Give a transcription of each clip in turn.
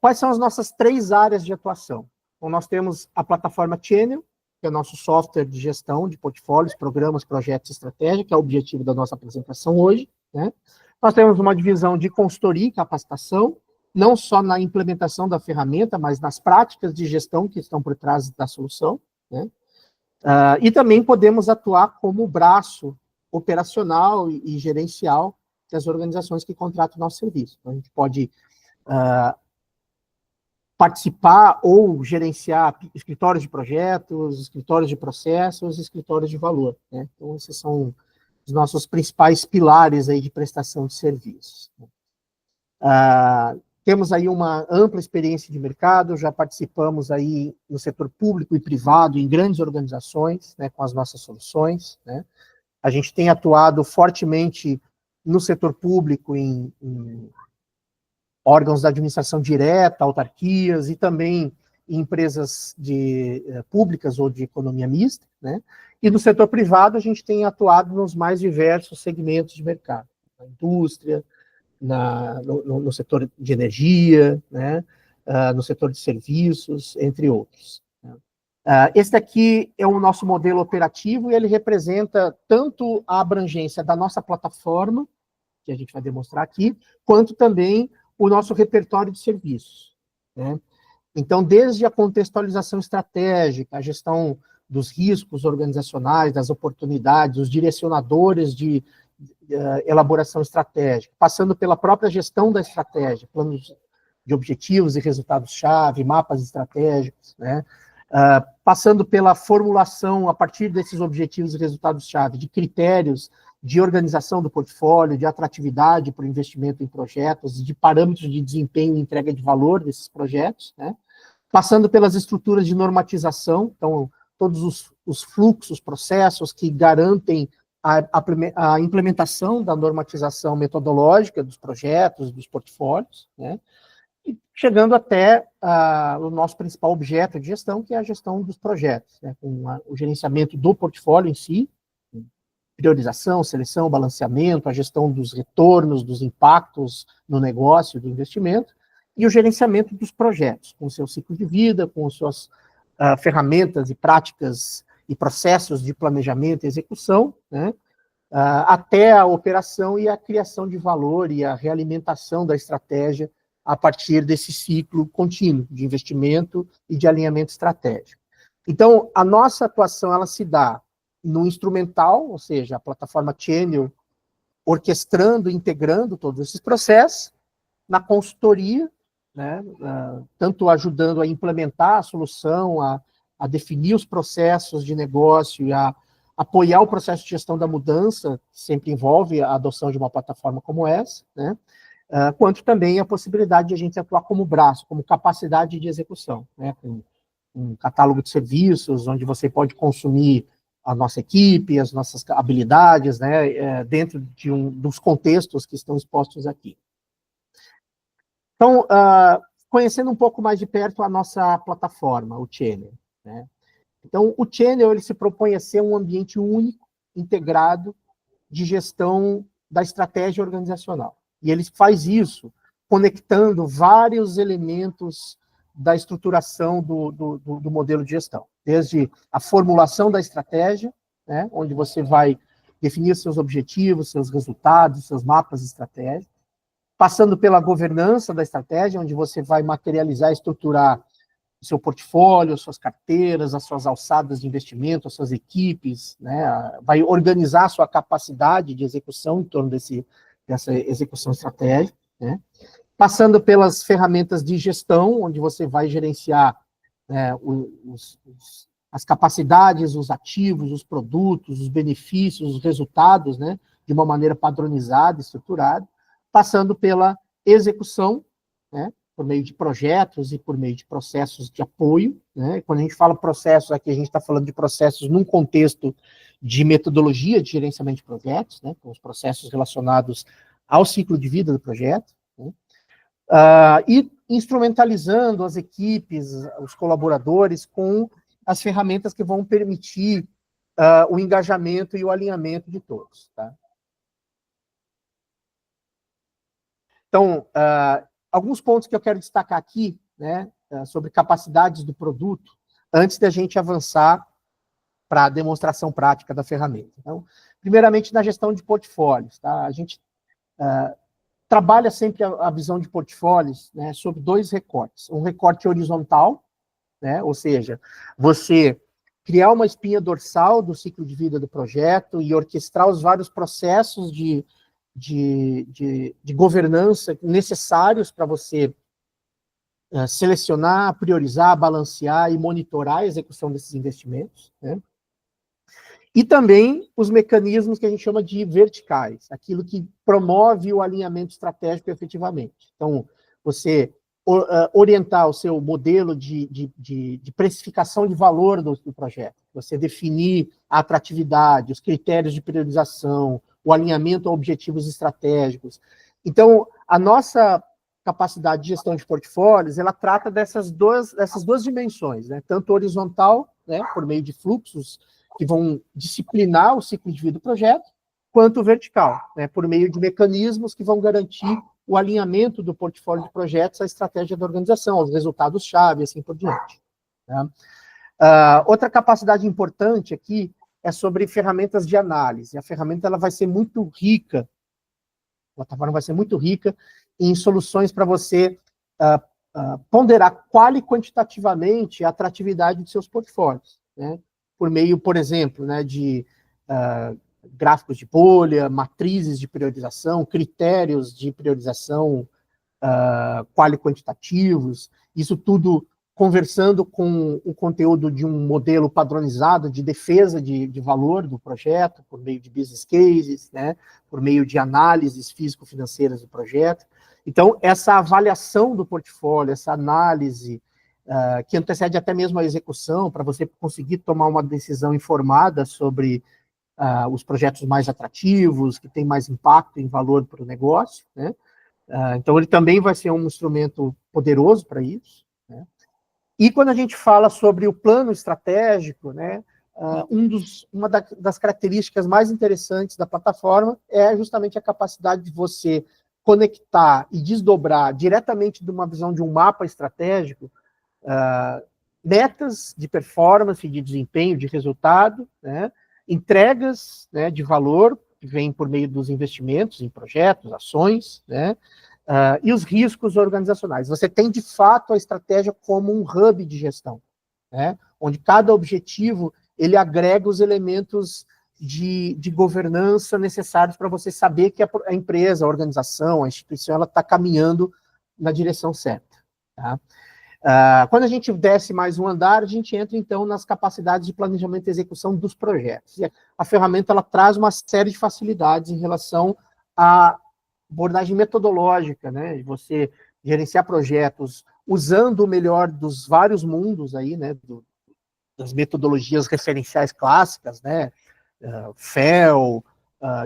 Quais são as nossas 3 áreas de atuação? Então, nós temos a plataforma Channel, que é o nosso software de gestão de portfólios, programas, projetos e estratégia, que é o objetivo da nossa apresentação hoje, né? Nós temos uma divisão de consultoria e capacitação, não só na implementação da ferramenta, mas nas práticas de gestão que estão por trás da solução, né? E também podemos atuar como braço operacional e gerencial das organizações que contratam o nosso serviço. Então, a gente pode participar ou gerenciar escritórios de projetos, escritórios de processos, escritórios de valor, né? Então, esses são os nossos principais pilares aí de prestação de serviços. Temos aí uma ampla experiência de mercado, já participamos aí no setor público e privado, em grandes organizações, né, com as nossas soluções, né? A gente tem atuado fortemente no setor público, em órgãos da administração direta, autarquias, e também em empresas públicas ou de economia mista, né? E no setor privado, a gente tem atuado nos mais diversos segmentos de mercado, na indústria, no setor de energia, né? No setor de serviços, entre outros. Esse aqui é o nosso modelo operativo e ele representa tanto a abrangência da nossa plataforma, que a gente vai demonstrar aqui, quanto também o nosso repertório de serviços, né? Então, desde a contextualização estratégica, a gestão dos riscos organizacionais, das oportunidades, os direcionadores de elaboração estratégica, passando pela própria gestão da estratégia, planos de objetivos e resultados-chave, mapas estratégicos, né? Passando pela formulação, a partir desses objetivos e resultados-chave, de critérios de organização do portfólio, de atratividade para o investimento em projetos, de parâmetros de desempenho e entrega de valor desses projetos, né? Passando pelas estruturas de normatização, então, todos os fluxos, processos que garantem a implementação da normatização metodológica dos projetos, dos portfólios, né? E chegando até o nosso principal objeto de gestão, que é a gestão dos projetos, né? Com o gerenciamento do portfólio em si, priorização, seleção, balanceamento, a gestão dos retornos, dos impactos no negócio, do investimento, e o gerenciamento dos projetos, com o seu ciclo de vida, com as suas ferramentas e práticas e processos de planejamento e execução, né? Até a operação e a criação de valor e a realimentação da estratégia a partir desse ciclo contínuo de investimento e de alinhamento estratégico. Então, a nossa atuação, ela se dá no instrumental, ou seja, a plataforma Channel, orquestrando, integrando todos esses processos, na consultoria, né, tanto ajudando a implementar a solução, a definir os processos de negócio e a apoiar o processo de gestão da mudança, que sempre envolve a adoção de uma plataforma como essa, né, quanto também a possibilidade de a gente atuar como braço, como capacidade de execução, né, com um catálogo de serviços, onde você pode consumir a nossa equipe, as nossas habilidades, né, dentro dos contextos que estão expostos aqui. Então, conhecendo um pouco mais de perto a nossa plataforma, o Channel, né? Então, o Channel, ele se propõe a ser um ambiente único, integrado, de gestão da estratégia organizacional. E ele faz isso conectando vários elementos da estruturação do modelo de gestão. Desde a formulação da estratégia, né, onde você vai definir seus objetivos, seus resultados, seus mapas estratégicos, passando pela governança da estratégia, onde você vai materializar e estruturar o seu portfólio, as suas carteiras, as suas alçadas de investimento, as suas equipes, né, vai organizar a sua capacidade de execução em torno dessa execução estratégica, né, passando pelas ferramentas de gestão, onde você vai gerenciar, né, as capacidades, os ativos, os produtos, os benefícios, os resultados, né, de uma maneira padronizada, estruturada, passando pela execução, né, por meio de projetos e por meio de processos de apoio, né? Quando a gente fala processos, aqui a gente está falando de processos num contexto de metodologia de gerenciamento de projetos, né? Com os processos relacionados ao ciclo de vida do projeto, né? E instrumentalizando as equipes, os colaboradores, com as ferramentas que vão permitir o engajamento e o alinhamento de todos, tá? Então, alguns pontos que eu quero destacar aqui, né, sobre capacidades do produto, antes da gente avançar para a demonstração prática da ferramenta. Então, primeiramente, na gestão de portfólios. Tá? A gente trabalha sempre a visão de portfólios, né, sobre dois recortes. Um recorte horizontal, né, ou seja, você criar uma espinha dorsal do ciclo de vida do projeto e orquestrar os vários processos de governança necessários para você selecionar, priorizar, balancear e monitorar a execução desses investimentos, né? E também os mecanismos que a gente chama de verticais, aquilo que promove o alinhamento estratégico efetivamente. Então, você orientar o seu modelo de precificação de valor do projeto, você definir a atratividade, os critérios de priorização, o alinhamento a objetivos estratégicos. Então, a nossa capacidade de gestão de portfólios, ela trata dessas duas dimensões, né? Tanto horizontal, né, por meio de fluxos que vão disciplinar o ciclo de vida do projeto, quanto vertical, né, por meio de mecanismos que vão garantir o alinhamento do portfólio de projetos à estratégia da organização, aos resultados-chave, assim por diante. Né? Outra capacidade importante aqui é sobre ferramentas de análise. A ferramenta ela vai ser muito rica, a plataforma vai ser muito rica em soluções para você ponderar qual e quantitativamente a atratividade de seus portfólios, né? Por meio, por exemplo, né, de gráficos de bolha, matrizes de priorização, critérios de priorização qual e quantitativos, isso tudo conversando com o conteúdo de um modelo padronizado de defesa de valor do projeto, por meio de business cases, né, por meio de análises físico-financeiras do projeto. Então, essa avaliação do portfólio, essa análise, que antecede até mesmo a execução, para você conseguir tomar uma decisão informada sobre os projetos mais atrativos, que têm mais impacto em valor para o negócio, né? Então, ele também vai ser um instrumento poderoso para isso, né? E quando a gente fala sobre o plano estratégico, né, uma das características mais interessantes da plataforma é justamente a capacidade de você conectar e desdobrar diretamente de uma visão de um mapa estratégico metas de performance, de desempenho, de resultado, né, entregas, né, de valor que vem por meio dos investimentos em projetos, ações, né, e os riscos organizacionais. Você tem, de fato, a estratégia como um hub de gestão, né, onde cada objetivo ele agrega os elementos de governança necessários para você saber que a empresa, a organização, a instituição, ela está caminhando na direção certa. Tá? Quando a gente desce mais um andar, a gente entra, então, nas capacidades de planejamento e execução dos projetos. E a ferramenta ela traz uma série de facilidades em relação à abordagem metodológica, né, de você gerenciar projetos usando o melhor dos vários mundos aí, né, das metodologias referenciais clássicas, né, FEL,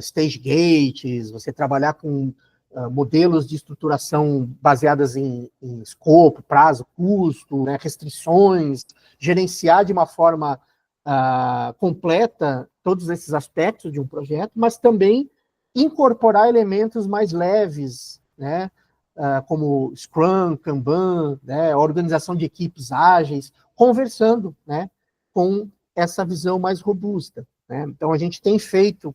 Stage Gates, você trabalhar com modelos de estruturação baseadas em escopo, prazo, custo, né, restrições, gerenciar de uma forma completa todos esses aspectos de um projeto, mas também incorporar elementos mais leves, né, como Scrum, Kanban, né, organização de equipes ágeis, conversando, né, com essa visão mais robusta. Né? Então, a gente tem feito,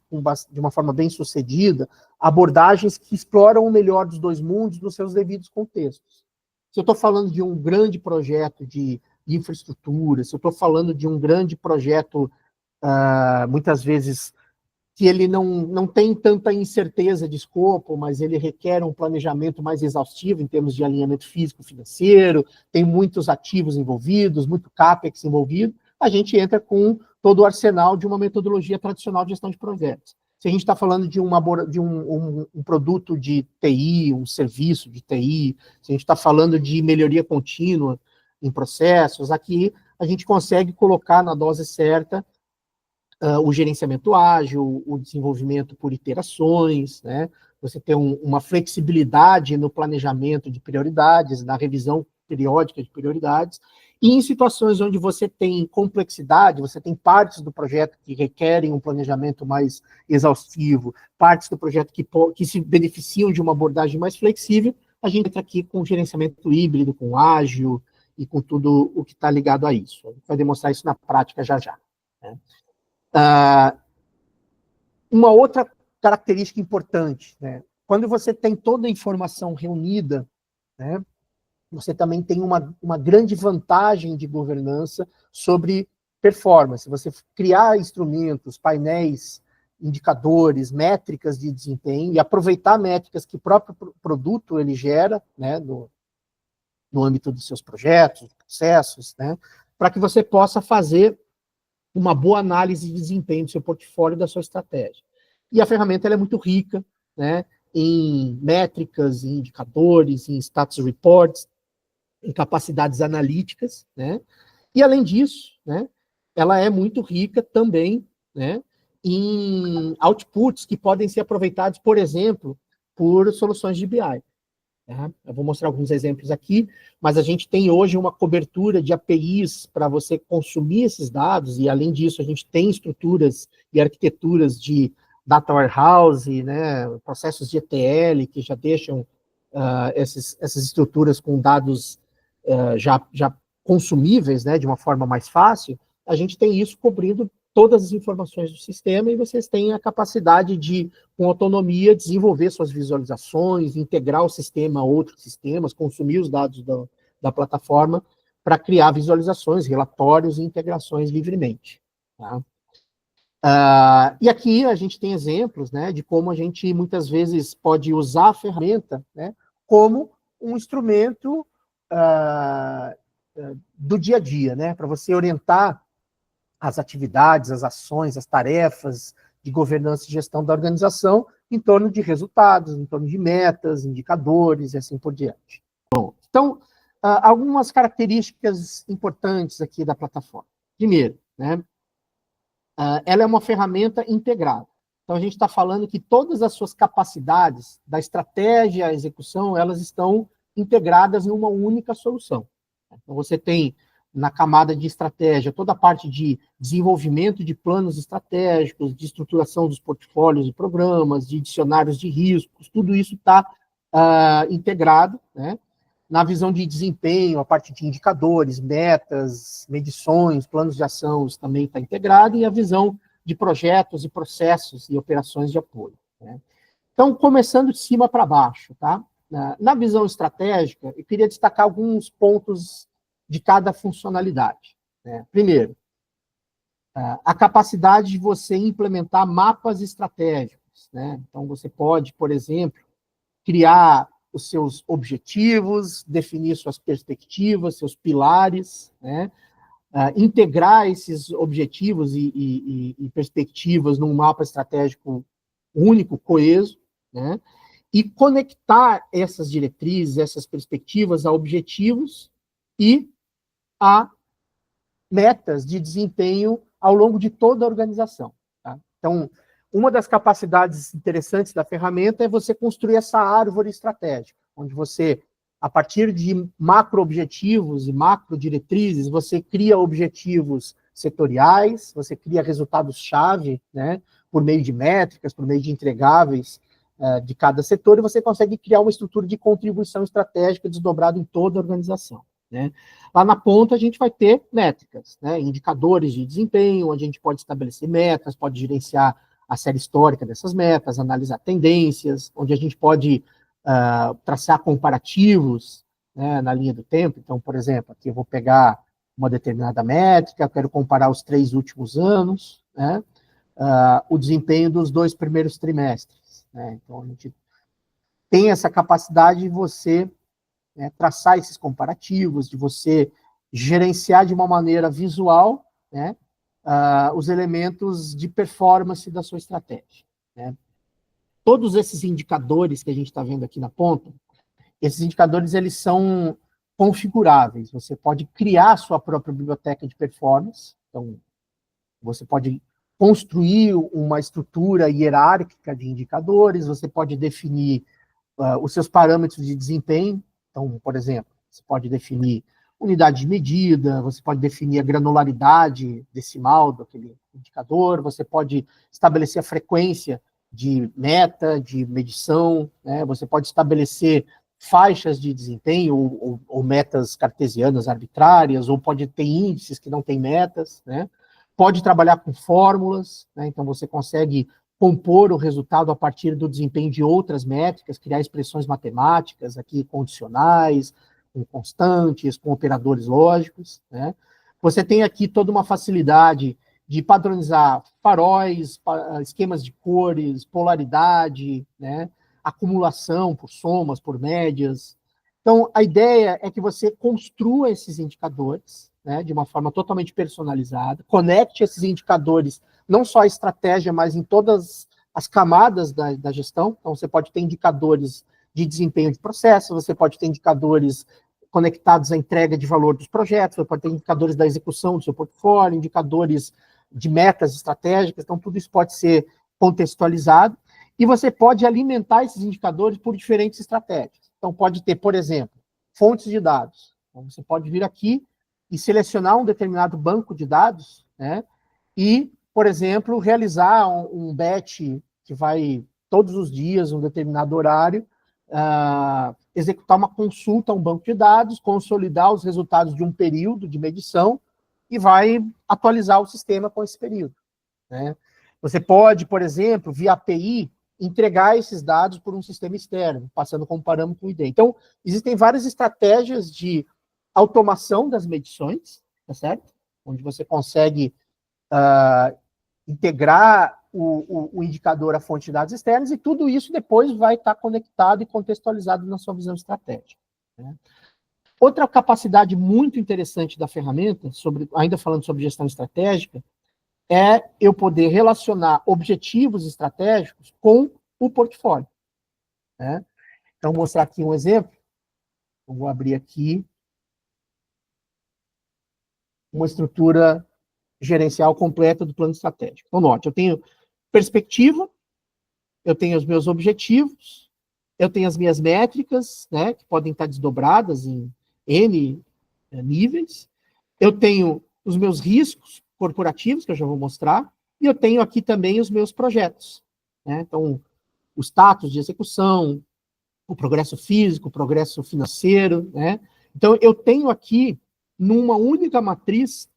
de uma forma bem sucedida, abordagens que exploram o melhor dos dois mundos nos seus devidos contextos. Se eu estou falando de um grande projeto de infraestrutura, se eu estou falando de um grande projeto, muitas vezes, que ele não tem tanta incerteza de escopo, mas ele requer um planejamento mais exaustivo em termos de alinhamento físico-financeiro, tem muitos ativos envolvidos, muito CAPEX envolvido, a gente entra com todo o arsenal de uma metodologia tradicional de gestão de projetos. Se a gente está falando de um produto de TI, um serviço de TI, se a gente está falando de melhoria contínua em processos, aqui a gente consegue colocar na dose certa o gerenciamento ágil, o desenvolvimento por iterações, né? Você tem uma flexibilidade no planejamento de prioridades, na revisão periódica de prioridades, e em situações onde você tem complexidade, você tem partes do projeto que requerem um planejamento mais exaustivo, partes do projeto que se beneficiam de uma abordagem mais flexível, a gente entra aqui com gerenciamento híbrido, com ágil e com tudo o que está ligado a isso. A gente vai demonstrar isso na prática já já. Né? Uma outra característica importante, né? Quando você tem toda a informação reunida, né, você também tem uma grande vantagem de governança sobre performance. Você criar instrumentos, painéis, indicadores, métricas de desempenho e aproveitar métricas que o próprio produto ele gera, né, no âmbito dos seus projetos, processos, né, para que você possa fazer uma boa análise de desempenho do seu portfólio e da sua estratégia. E a ferramenta ela é muito rica, né, em métricas, em indicadores, em status reports, em capacidades analíticas, né, e além disso, né, ela é muito rica também, né, em outputs que podem ser aproveitados, por exemplo, por soluções de BI. Tá? Eu vou mostrar alguns exemplos aqui, mas a gente tem hoje uma cobertura de APIs para você consumir esses dados, e além disso a gente tem estruturas e arquiteturas de data warehouse, né, processos de ETL que já deixam essas estruturas com dados já consumíveis, né, de uma forma mais fácil. A gente tem isso cobrindo todas as informações do sistema e vocês têm a capacidade de, com autonomia, desenvolver suas visualizações, integrar o sistema a outros sistemas, consumir os dados da plataforma para criar visualizações, relatórios e integrações livremente. Tá? E aqui a gente tem exemplos, né, de como a gente muitas vezes pode usar a ferramenta, né, como um instrumento do dia a dia, né, para você orientar as atividades, as ações, as tarefas de governança e gestão da organização em torno de resultados, em torno de metas, indicadores e assim por diante. Bom, então, algumas características importantes aqui da plataforma. Primeiro, né, ela é uma ferramenta integrada. Então, a gente está falando que todas as suas capacidades, da estratégia à execução, elas estão integradas em uma única solução. Então, você tem na camada de estratégia, toda a parte de desenvolvimento de planos estratégicos, de estruturação dos portfólios e programas, de dicionários de riscos, tudo isso está integrado, né? Na visão de desempenho, a parte de indicadores, metas, medições, planos de ação, isso também está integrado, e a visão de projetos e processos e operações de apoio. Né? Então, começando de cima para baixo, tá? Na visão estratégica, eu queria destacar alguns pontos de cada funcionalidade. Né? Primeiro, a capacidade de você implementar mapas estratégicos. Né? Então, você pode, por exemplo, criar os seus objetivos, definir suas perspectivas, seus pilares, né? Integrar esses objetivos e perspectivas num mapa estratégico único, coeso, né? E conectar essas diretrizes, essas perspectivas a objetivos e a metas de desempenho ao longo de toda a organização. Tá? Então, uma das capacidades interessantes da ferramenta é você construir essa árvore estratégica, onde você, a partir de macro-objetivos e macro-diretrizes, você cria objetivos setoriais, você cria resultados-chave, né, por meio de métricas, por meio de entregáveis de cada setor, e você consegue criar uma estrutura de contribuição estratégica desdobrada em toda a organização. Né? Lá na ponta, a gente vai ter métricas, né, indicadores de desempenho, onde a gente pode estabelecer metas, pode gerenciar a série histórica dessas metas, analisar tendências, onde a gente pode traçar comparativos, né, na linha do tempo. Então, por exemplo, aqui eu vou pegar uma determinada métrica, eu quero comparar os 3 últimos anos, né, o desempenho dos 2 primeiros trimestres. Né? Então, a gente tem essa capacidade de você traçar esses comparativos, de você gerenciar de uma maneira visual, né, os elementos de performance da sua estratégia. Né? Todos esses indicadores que a gente está vendo aqui na ponta, esses indicadores eles são configuráveis. Você pode criar a sua própria biblioteca de performance. Então, você pode construir uma estrutura hierárquica de indicadores, você pode definir os seus parâmetros de desempenho. Então, por exemplo, você pode definir unidade de medida, você pode definir a granularidade decimal daquele indicador, você pode estabelecer a frequência de meta, de medição, né? Você pode estabelecer faixas de desempenho ou metas cartesianas arbitrárias, ou pode ter índices que não têm metas, né? Pode trabalhar com fórmulas, né? Então você consegue compor o resultado a partir do desempenho de outras métricas, criar expressões matemáticas aqui condicionais, com constantes, com operadores lógicos, né? Você tem aqui toda uma facilidade de padronizar faróis, esquemas de cores, polaridade, né? Acumulação por somas, por médias. Então, a ideia é que você construa esses indicadores, né, de uma forma totalmente personalizada, conecte esses indicadores não só à estratégia, mas em todas as camadas da gestão. Então, você pode ter indicadores de desempenho de processo, você pode ter indicadores conectados à entrega de valor dos projetos, você pode ter indicadores da execução do seu portfólio, indicadores de metas estratégicas, então tudo isso pode ser contextualizado, e você pode alimentar esses indicadores por diferentes estratégias. Então, pode ter, por exemplo, fontes de dados. Então, você pode vir aqui e selecionar um determinado banco de dados, né, e, por exemplo, realizar um batch que vai todos os dias, um determinado horário, executar uma consulta a um banco de dados, consolidar os resultados de um período de medição e vai atualizar o sistema com esse período, né? Você pode, por exemplo, via API, entregar esses dados por um sistema externo, passando como parâmetro ID. Então, existem várias estratégias de automação das medições, tá certo? Onde você consegue integrar o indicador à fonte de dados externos, e tudo isso depois vai estar conectado e contextualizado na sua visão estratégica, né? Outra capacidade muito interessante da ferramenta, ainda falando sobre gestão estratégica, é eu poder relacionar objetivos estratégicos com o portfólio, né? Então, vou mostrar aqui um exemplo. Eu vou abrir aqui uma estrutura gerencial completa do plano estratégico. Então, note, eu tenho perspectiva, eu tenho os meus objetivos, eu tenho as minhas métricas, né, que podem estar desdobradas em N níveis, eu tenho os meus riscos corporativos, que eu já vou mostrar, e eu tenho aqui também os meus projetos, né? Então, o status de execução, o progresso físico, o progresso financeiro, né? Então, eu tenho aqui, numa única matriz,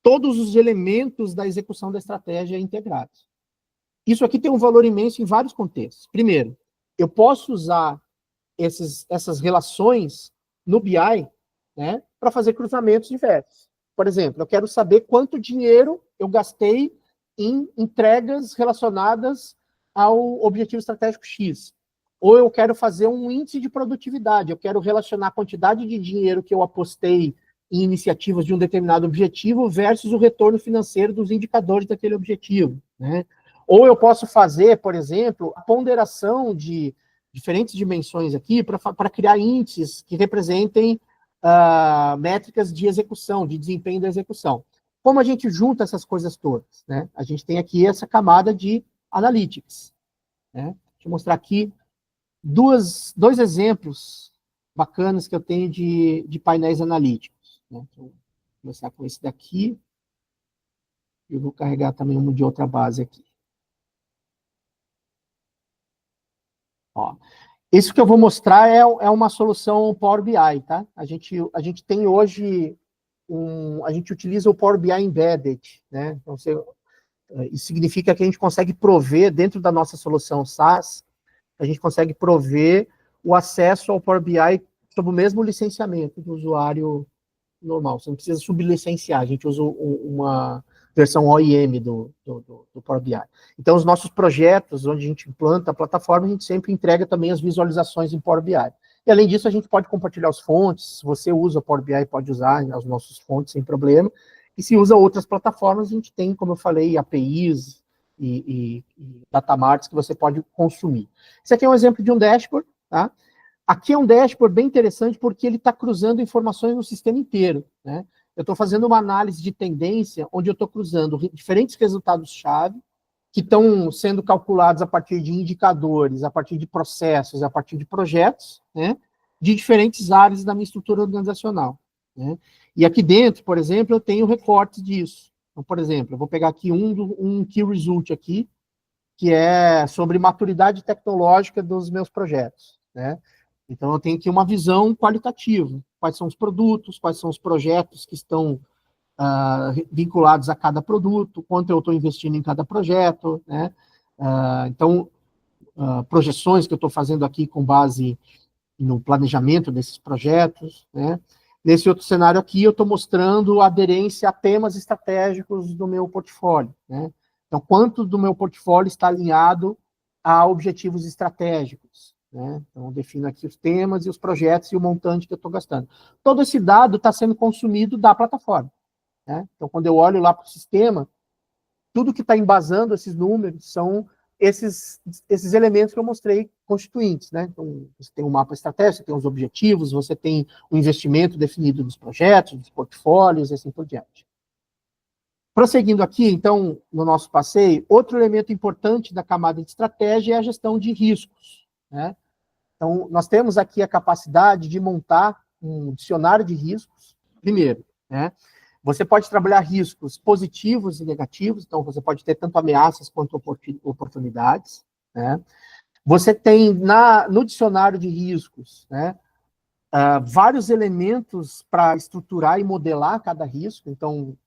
todos os elementos da execução da estratégia integrados. Isso aqui tem um valor imenso em vários contextos. Primeiro, eu posso usar essas relações no BI, né, para fazer cruzamentos diversos. Por exemplo, eu quero saber quanto dinheiro eu gastei em entregas relacionadas ao objetivo estratégico X. Ou eu quero fazer um índice de produtividade, eu quero relacionar a quantidade de dinheiro que eu apostei em iniciativas de um determinado objetivo versus o retorno financeiro dos indicadores daquele objetivo, né? Ou eu posso fazer, por exemplo, a ponderação de diferentes dimensões aqui para criar índices que representem métricas de execução, de desempenho da execução. Como a gente junta essas coisas todas, né? A gente tem aqui essa camada de analytics, né? Deixa eu mostrar aqui dois exemplos bacanas que eu tenho de painéis analíticos, né? Então, vou começar com esse daqui. Eu vou carregar também um de outra base aqui. Ó, isso que eu vou mostrar é uma solução Power BI, tá? A gente tem hoje a gente utiliza o Power BI Embedded, né? Então, isso significa que a gente consegue prover, dentro da nossa solução SaaS, a gente consegue prover o acesso ao Power BI sob o mesmo licenciamento do usuário normal. Você não precisa sublicenciar, a gente usa uma versão OEM do Power BI. Então, os nossos projetos, onde a gente implanta a plataforma, a gente sempre entrega também as visualizações em Power BI. E, além disso, a gente pode compartilhar os fontes. Se você usa o Power BI, pode usar os nossos fontes sem problema. E se usa outras plataformas, a gente tem, como eu falei, APIs e datamarts que você pode consumir. Esse aqui é um exemplo de um dashboard, tá? Aqui é um dashboard bem interessante porque ele está cruzando informações no sistema inteiro, né? Eu estou fazendo uma análise de tendência onde eu estou cruzando diferentes resultados-chave que estão sendo calculados a partir de indicadores, a partir de processos, a partir de projetos, né, de diferentes áreas da minha estrutura organizacional, né? E aqui dentro, por exemplo, eu tenho recortes disso. Então, por exemplo, eu vou pegar aqui um key result aqui, que é sobre maturidade tecnológica dos meus projetos, né? Então, eu tenho aqui uma visão qualitativa. Quais são os produtos, quais são os projetos que estão vinculados a cada produto, quanto eu estou investindo em cada projeto, né? Então, projeções que eu estou fazendo aqui com base no planejamento desses projetos, né? Nesse outro cenário aqui, eu estou mostrando a aderência a temas estratégicos do meu portfólio, né? Então, quanto do meu portfólio está alinhado a objetivos estratégicos, né? Então, eu defino aqui os temas e os projetos e o montante que eu estou gastando. Todo esse dado está sendo consumido da plataforma, né? Então, quando eu olho lá para o sistema, tudo que está embasando esses números são esses elementos que eu mostrei constituintes, né? Então, você tem um mapa estratégico, você tem os objetivos, você tem o investimento definido nos projetos, nos portfólios, e assim por diante. Prosseguindo aqui, então, no nosso passeio, outro elemento importante da camada de estratégia é a gestão de riscos, né? Então, nós temos aqui a capacidade de montar um dicionário de riscos, primeiro, né? Você pode trabalhar riscos positivos e negativos, então você pode ter tanto ameaças quanto oportunidades, né? Você tem no dicionário de riscos, né, vários elementos para estruturar e modelar cada risco. Então,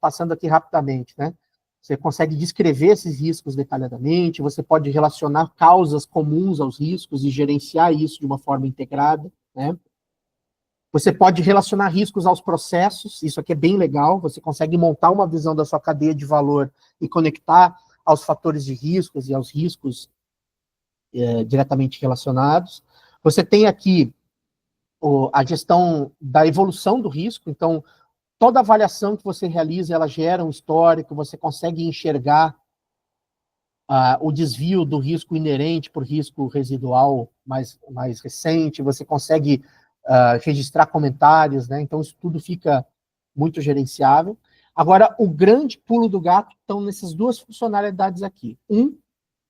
passando aqui rapidamente, né? Você consegue descrever esses riscos detalhadamente, você pode relacionar causas comuns aos riscos e gerenciar isso de uma forma integrada, né? Você pode relacionar riscos aos processos, isso aqui é bem legal, você consegue montar uma visão da sua cadeia de valor e conectar aos fatores de riscos e aos riscos diretamente relacionados. Você tem aqui a gestão da evolução do risco, então, toda avaliação que você realiza, ela gera um histórico, você consegue enxergar o desvio do risco inerente por risco residual mais recente, você consegue registrar comentários, né? Então, isso tudo fica muito gerenciável. Agora, o grande pulo do gato estão nessas duas funcionalidades aqui.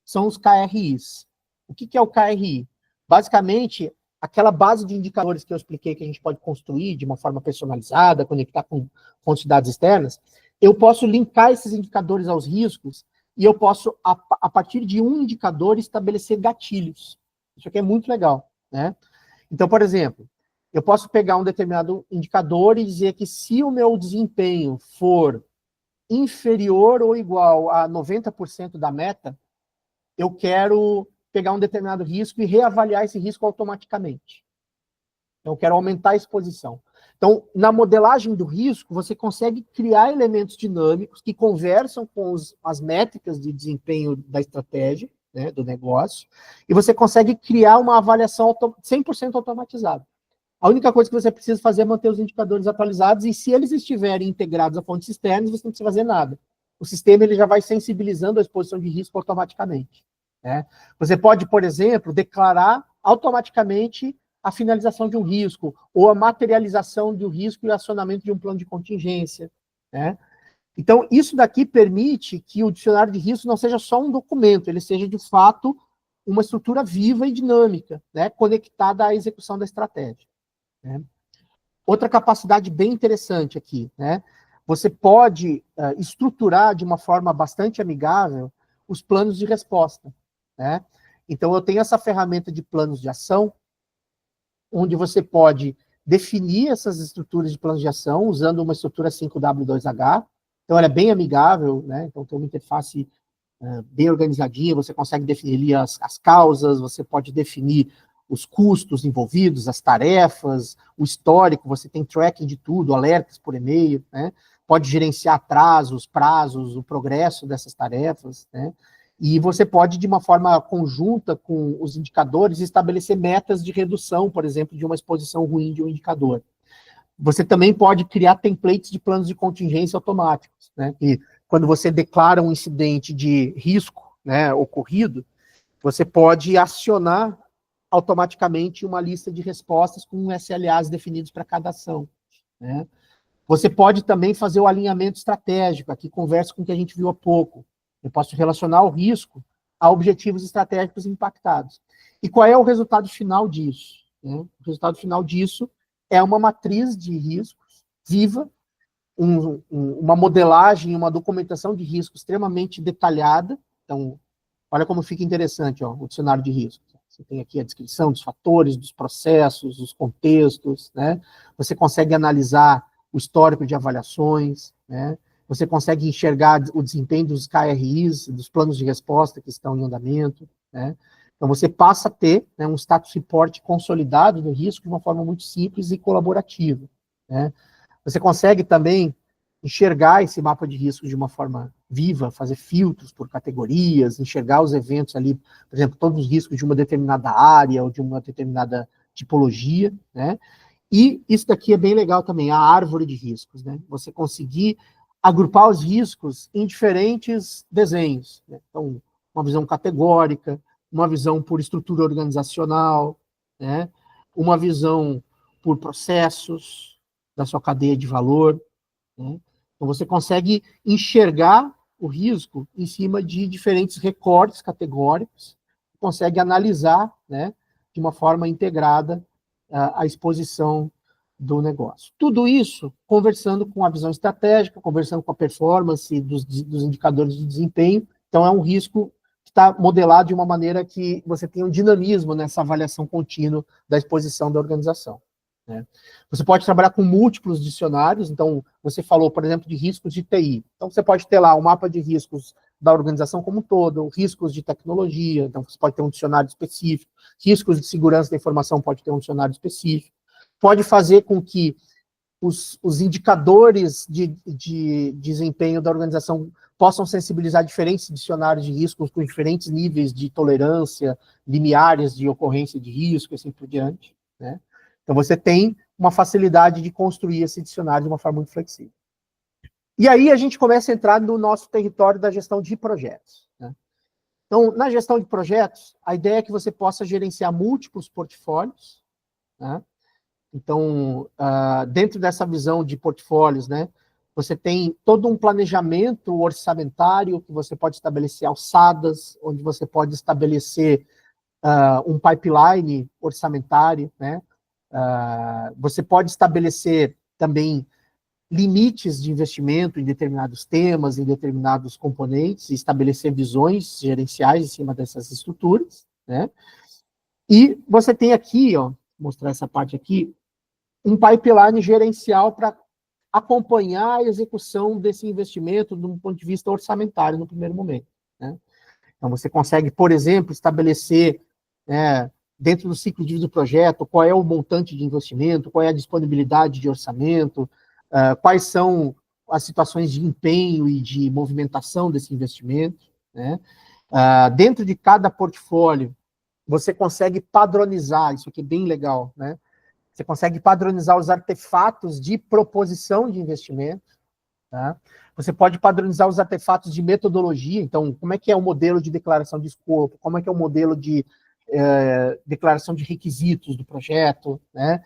São os KRIs. O que é o KRI? Basicamente, aquela base de indicadores que eu expliquei que a gente pode construir de uma forma personalizada, conectar com fontes de dados externas, eu posso linkar esses indicadores aos riscos e eu posso, a partir de um indicador, estabelecer gatilhos. Isso aqui é muito legal, né? Então, por exemplo, eu posso pegar um determinado indicador e dizer que se o meu desempenho for inferior ou igual a 90% da meta, eu quero pegar um determinado risco e reavaliar esse risco automaticamente. Então, eu quero aumentar a exposição. Então, na modelagem do risco, você consegue criar elementos dinâmicos que conversam com as métricas de desempenho da estratégia, né, do negócio, e você consegue criar uma avaliação 100% automatizada. A única coisa que você precisa fazer é manter os indicadores atualizados, e se eles estiverem integrados a fontes externas, você não precisa fazer nada. O sistema ele já vai sensibilizando a exposição de risco automaticamente, né? Você pode, por exemplo, declarar automaticamente a finalização de um risco, ou a materialização de um risco e o acionamento de um plano de contingência, né? Então, isso daqui permite que o dicionário de risco não seja só um documento, ele seja, de fato, uma estrutura viva e dinâmica, né, conectada à execução da estratégia, né? Outra capacidade bem interessante aqui, né? Você pode estruturar de uma forma bastante amigável os planos de resposta, né? Então, eu tenho essa ferramenta de planos de ação, onde você pode definir essas estruturas de planos de ação usando uma estrutura 5W2H. Então, ela é bem amigável, né? Então, tem uma interface bem organizadinha, você consegue definir ali as causas, você pode definir os custos envolvidos, as tarefas, o histórico, você tem tracking de tudo, alertas por e-mail, né? Pode gerenciar atrasos, prazos, o progresso dessas tarefas, né? E você pode, de uma forma conjunta com os indicadores, estabelecer metas de redução, por exemplo, de uma exposição ruim de um indicador. Você também pode criar templates de planos de contingência automáticos, né? E quando você declara um incidente de risco, né, ocorrido, você pode acionar automaticamente uma lista de respostas com SLAs definidos para cada ação, né? Você pode também fazer o alinhamento estratégico, aqui conversa com o que a gente viu há pouco. Eu posso relacionar o risco a objetivos estratégicos impactados. E qual é o resultado final disso, né? O resultado final disso é uma matriz de riscos viva, uma modelagem, uma documentação de risco extremamente detalhada. Então, olha como fica interessante, ó, o dicionário de riscos. Você tem aqui a descrição dos fatores, dos processos, dos contextos, né? Você consegue analisar o histórico de avaliações, né? Você consegue enxergar o desempenho dos KRIs, dos planos de resposta que estão em andamento, né? Então, você passa a ter, né, um status report consolidado do risco de uma forma muito simples e colaborativa, né? Você consegue também enxergar esse mapa de risco de uma forma viva, fazer filtros por categorias, enxergar os eventos ali, por exemplo, todos os riscos de uma determinada área ou de uma determinada tipologia, né? E isso daqui é bem legal também, a árvore de riscos, né? Você conseguir agrupar os riscos em diferentes desenhos, né? Então, uma visão categórica, uma visão por estrutura organizacional, né? Uma visão por processos da sua cadeia de valor, né? Então, você consegue enxergar o risco em cima de diferentes recortes categóricos, consegue analisar, né, de uma forma integrada a exposição do negócio. Tudo isso conversando com a visão estratégica, conversando com a performance dos indicadores de desempenho. Então, é um risco que está modelado de uma maneira que você tem um dinamismo nessa avaliação contínua da exposição da organização, né? Você pode trabalhar com múltiplos dicionários, então você falou, por exemplo, de riscos de TI. Então você pode ter lá um mapa de riscos da organização como um todo, riscos de tecnologia, então você pode ter um dicionário específico, riscos de segurança da informação pode ter um dicionário específico. Pode fazer com que os indicadores de desempenho da organização possam sensibilizar diferentes dicionários de riscos com diferentes níveis de tolerância, limiares de ocorrência de risco, assim por diante, né? Então, você tem uma facilidade de construir esse dicionário de uma forma muito flexível. E aí, a gente começa a entrar no nosso território da gestão de projetos, né? Então, na gestão de projetos, a ideia é que você possa gerenciar múltiplos portfólios, né? Então, dentro dessa visão de portfólios, né, você tem todo um planejamento orçamentário que você pode estabelecer alçadas, onde você pode estabelecer um pipeline orçamentário, né? Você pode estabelecer também limites de investimento em determinados temas, em determinados componentes, e estabelecer visões gerenciais em cima dessas estruturas, né? E você tem aqui, ó, vou mostrar essa parte aqui, um pipeline gerencial para acompanhar a execução desse investimento de um ponto de vista orçamentário no primeiro momento, né? Então, você consegue, por exemplo, estabelecer, né, dentro do ciclo de vida do projeto, qual é o montante de investimento, qual é a disponibilidade de orçamento, quais são as situações de empenho e de movimentação desse investimento, né? Dentro de cada portfólio, você consegue padronizar, isso aqui é bem legal, né? Você consegue padronizar os artefatos de proposição de investimento, tá? Você pode padronizar os artefatos de metodologia, então, como é que é o modelo de declaração de escopo, como é que é o modelo de declaração de requisitos do projeto, né?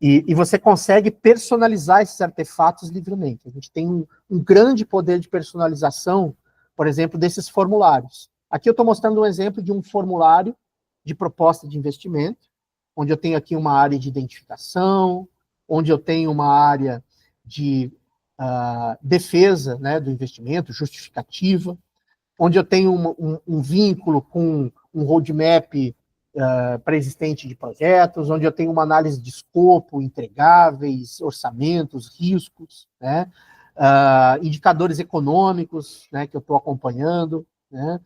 E você consegue personalizar esses artefatos livremente. A gente tem um grande poder de personalização, por exemplo, desses formulários. Aqui eu estou mostrando um exemplo de um formulário de proposta de investimento, onde eu tenho aqui uma área de identificação, onde eu tenho uma área de defesa, né, do investimento, justificativa, onde eu tenho um vínculo com um roadmap pré-existente de projetos, onde eu tenho uma análise de escopo, entregáveis, orçamentos, riscos, né, indicadores econômicos, né, que eu estou acompanhando, né,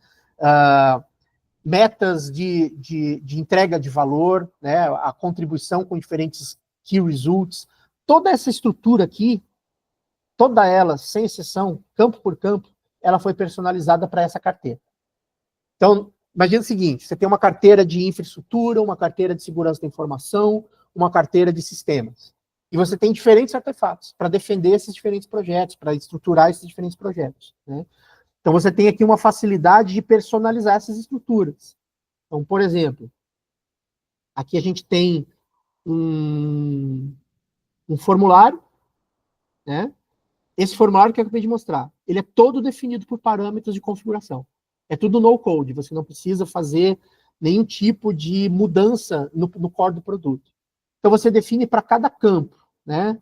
metas de entrega de valor, né, a contribuição com diferentes key results, toda essa estrutura aqui, toda ela, sem exceção, campo por campo, ela foi personalizada para essa carteira. Então, imagina o seguinte, você tem uma carteira de infraestrutura, uma carteira de segurança da informação, uma carteira de sistemas. E você tem diferentes artefatos para defender esses diferentes projetos, para estruturar esses diferentes projetos, né? Então, você tem aqui uma facilidade de personalizar essas estruturas. Então, por exemplo, aqui a gente tem um formulário, né? Esse formulário que eu acabei de mostrar, ele é todo definido por parâmetros de configuração. É tudo no-code, você não precisa fazer nenhum tipo de mudança no core do produto. Então, você define para cada campo, né,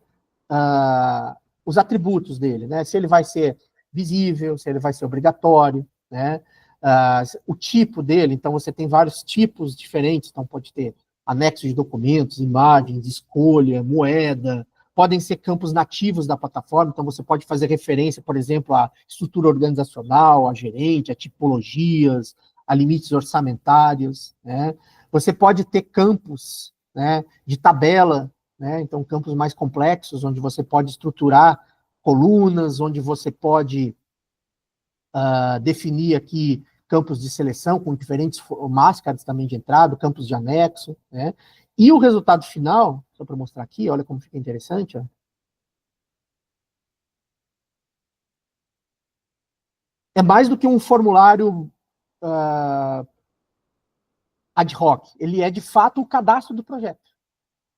os atributos dele, né? Se ele vai ser visível, se ele vai ser obrigatório, né? o tipo dele, então você tem vários tipos diferentes, então pode ter anexo de documentos, imagens, escolha, moeda, podem ser campos nativos da plataforma, então você pode fazer referência, por exemplo, à estrutura organizacional, a gerente, a tipologias, a limites orçamentários, né? Você pode ter campos, né, de tabela, né? Então campos mais complexos, onde você pode estruturar colunas, onde você pode definir aqui campos de seleção com diferentes máscaras também de entrada, campos de anexo, né? E o resultado final, só para mostrar aqui, olha como fica interessante, ó. É mais do que um formulário ad hoc, ele é de fato o cadastro do projeto.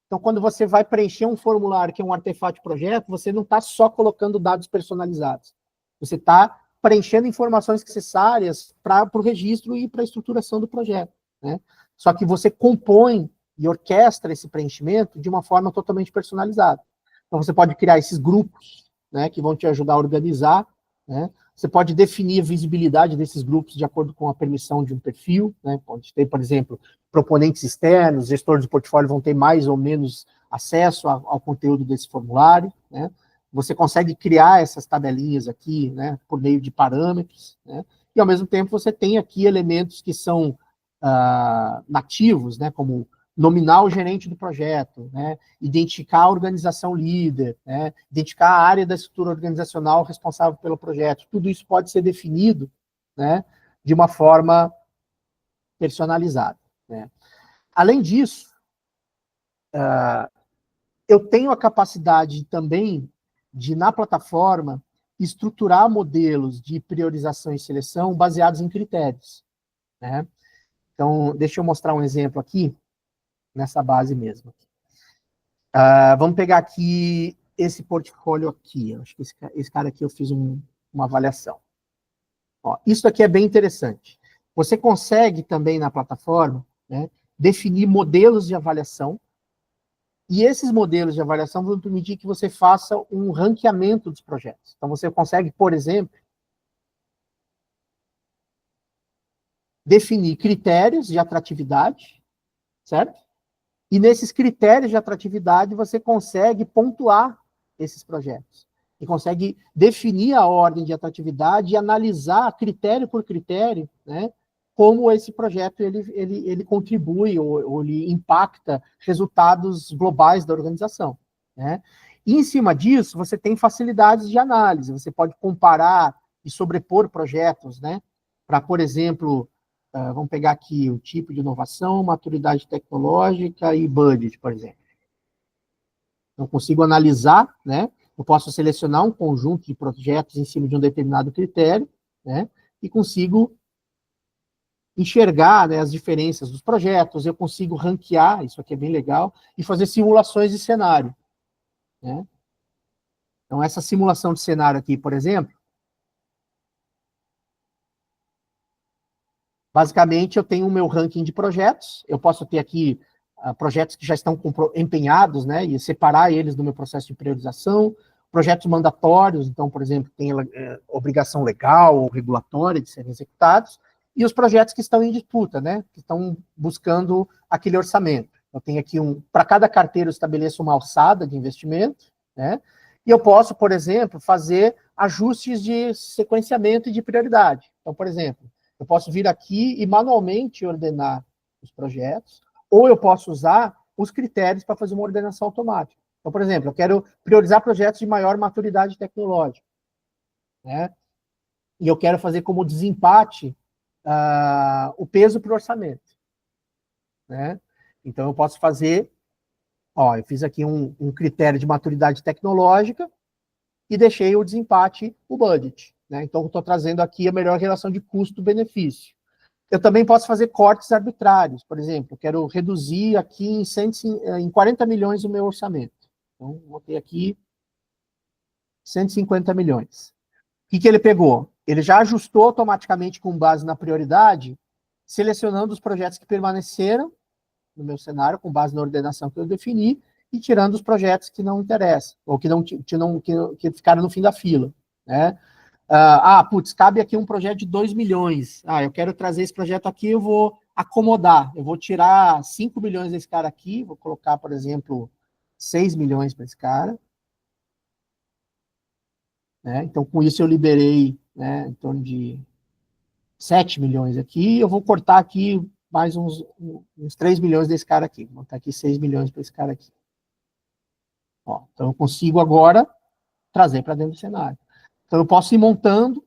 Então, quando você vai preencher um formulário que é um artefato de projeto, você não está só colocando dados personalizados. Você está preenchendo informações necessárias para o registro e para a estruturação do projeto, né? Só que você compõe e orquestra esse preenchimento de uma forma totalmente personalizada. Então, você pode criar esses grupos, né, que vão te ajudar a organizar, né? Você pode definir a visibilidade desses grupos de acordo com a permissão de um perfil, né? Pode ter, por exemplo, proponentes externos, gestores de portfólio vão ter mais ou menos acesso ao conteúdo desse formulário, né? Você consegue criar essas tabelinhas aqui, né, por meio de parâmetros, né? E ao mesmo tempo você tem aqui elementos que são nativos, né, como nominar o gerente do projeto, né, identificar a organização líder, né, identificar a área da estrutura organizacional responsável pelo projeto. Tudo isso pode ser definido, né, de uma forma personalizada, né. Além disso, eu tenho a capacidade também de, na plataforma, estruturar modelos de priorização e seleção baseados em critérios, né. Então, deixa eu mostrar um exemplo aqui, nessa base mesmo. Vamos pegar aqui esse portfólio aqui. Acho que esse cara aqui eu fiz uma avaliação. Ó, isso aqui é bem interessante. Você consegue também na plataforma, né, definir modelos de avaliação, e esses modelos de avaliação vão permitir que você faça um ranqueamento dos projetos. Então você consegue, por exemplo, definir critérios de atratividade, certo? E nesses critérios de atratividade, você consegue pontuar esses projetos. E consegue definir a ordem de atratividade e analisar critério por critério, né, como esse projeto ele contribui ou ele impacta resultados globais da organização, né? E em cima disso, você tem facilidades de análise. Você pode comparar e sobrepor projetos, né? Para, por exemplo, vamos pegar aqui o tipo de inovação, maturidade tecnológica e budget, por exemplo. Eu consigo analisar, né? Eu posso selecionar um conjunto de projetos em cima de um determinado critério, né? E consigo enxergar, né, as diferenças dos projetos, eu consigo ranquear, isso aqui é bem legal, e fazer simulações de cenário, né? Então, essa simulação de cenário aqui, por exemplo, basicamente, eu tenho o meu ranking de projetos, eu posso ter aqui projetos que já estão empenhados, né, e separar eles do meu processo de priorização, projetos mandatórios, então, por exemplo, tem obrigação legal ou regulatória de serem executados, e os projetos que estão em disputa, né, que estão buscando aquele orçamento. Eu tenho aqui para cada carteira eu estabeleço uma alçada de investimento, né, e eu posso, por exemplo, fazer ajustes de sequenciamento e de prioridade. Então, por exemplo, eu posso vir aqui e manualmente ordenar os projetos, ou eu posso usar os critérios para fazer uma ordenação automática. Então, por exemplo, eu quero priorizar projetos de maior maturidade tecnológica, né? E eu quero fazer como desempate o peso para o orçamento, né? Então, eu posso fazer, ó, eu fiz aqui um critério de maturidade tecnológica e deixei o desempate, o budget, né? Então, eu estou trazendo aqui a melhor relação de custo-benefício. Eu também posso fazer cortes arbitrários, por exemplo, eu quero reduzir aqui em 40 milhões o meu orçamento. Então, botei aqui 150 milhões. O que ele pegou? Ele já ajustou automaticamente com base na prioridade, selecionando os projetos que permaneceram no meu cenário, com base na ordenação que eu defini, e tirando os projetos que não interessam, ou que ficaram no fim da fila, né? Putz, cabe aqui um projeto de 2 milhões. Eu quero trazer esse projeto aqui, eu vou acomodar. Eu vou tirar 5 milhões desse cara aqui, vou colocar, por exemplo, 6 milhões para esse cara. Né? Então, com isso, eu liberei, né, em torno de 7 milhões aqui. Eu vou cortar aqui mais uns 3 milhões desse cara aqui. Vou botar aqui 6 milhões para esse cara aqui. Ó, então, eu consigo agora trazer para dentro do cenário. Então, eu posso ir montando,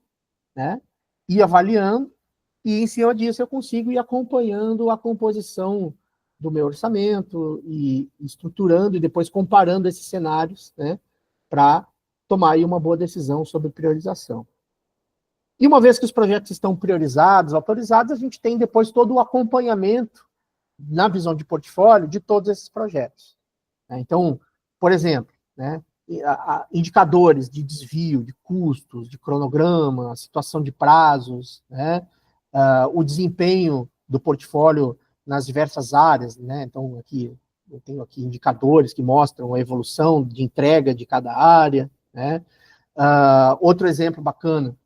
né, ir avaliando, e em cima disso eu consigo ir acompanhando a composição do meu orçamento e estruturando e depois comparando esses cenários, né, para tomar aí uma boa decisão sobre priorização. E uma vez que os projetos estão priorizados, autorizados, a gente tem depois todo o acompanhamento na visão de portfólio de todos esses projetos. Então, por exemplo, né, indicadores de desvio, de custos, de cronograma, situação de prazos, né, o desempenho do portfólio nas diversas áreas, né? Então, aqui eu tenho aqui indicadores que mostram a evolução de entrega de cada área, né? Outro exemplo bacana,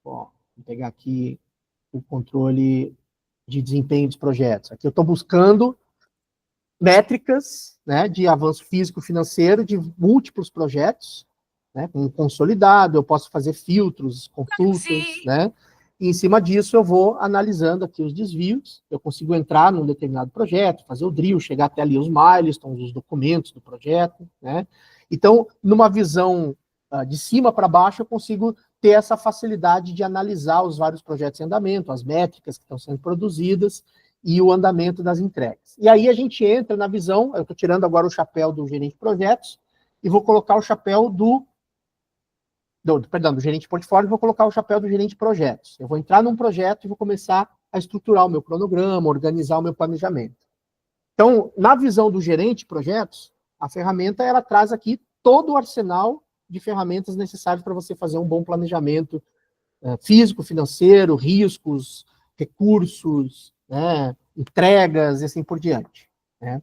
vou pegar aqui o controle de desempenho dos projetos. Aqui eu estou buscando métricas, né, de avanço físico-financeiro de múltiplos projetos, né, com consolidado, eu posso fazer filtros, consultas, né, e em cima disso eu vou analisando aqui os desvios, eu consigo entrar num determinado projeto, fazer o drill, chegar até ali os milestones, os documentos do projeto, né, então, numa visão de cima para baixo, eu consigo ter essa facilidade de analisar os vários projetos em andamento, as métricas que estão sendo produzidas, e o andamento das entregas. E aí a gente entra na visão, eu estou tirando agora o chapéu do gerente de projetos, e vou colocar o chapéu do gerente de portfólio, e vou colocar o chapéu do gerente de projetos. Eu vou entrar num projeto e vou começar a estruturar o meu cronograma, organizar o meu planejamento. Então, na visão do gerente de projetos, a ferramenta, ela traz aqui todo o arsenal de ferramentas necessárias para você fazer um bom planejamento físico, financeiro, riscos, recursos, né, entregas e assim por diante. Né?